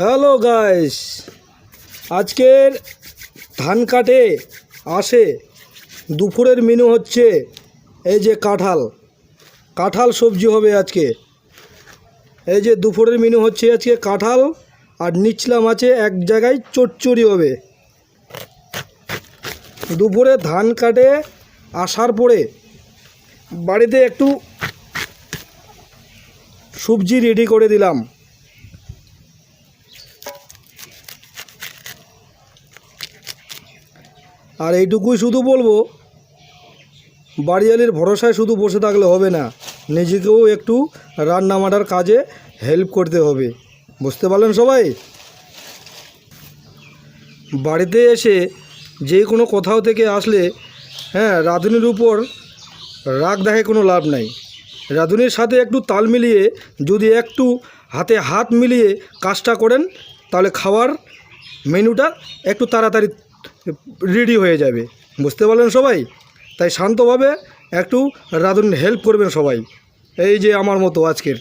Hello guys, আজকের ধান কাটে আসে দুপুরের মেনু হচ্ছে এই যে কাঁঠাল সবজি হবে আজকে। এই যে দুপুরের মেনু হচ্ছে আজকে কাঁঠাল, আর নিচলা মাছে এক জায়গায় চচ্চড়ি হবে। দুপুরে ধান কাটে আসার পরে বাড়িতে একটু সবজি রেডি করে দিলাম। আর এইটুকুই শুধু বলবো, বাড়িয়ালির ভরসায় শুধু বসে থাকলে হবে না, নিজেকেও একটু রান্না বান্নার কাজে হেল্প করতে হবে। বুঝতে পারলেন সবাই? বাড়িতে এসে যে কোনো কোথাও থেকে আসলে রাঁধুনির উপর রাগ দেখে কোনো লাভ নাই। রাঁধুনির সাথে একটু তাল মিলিয়ে যদি একটু হাতে হাত মিলিয়ে কাজটা করেন, তাহলে খাওয়ার মেনুটা একটু তাড়াতাড়ি রেডি হয়ে যাবে। বুঝতে পারলেন সবাই? তাই শান্তভাবে একটু রাঁধুনির হেল্প করবেন সবাই, এই যে আমার মতো আজকের।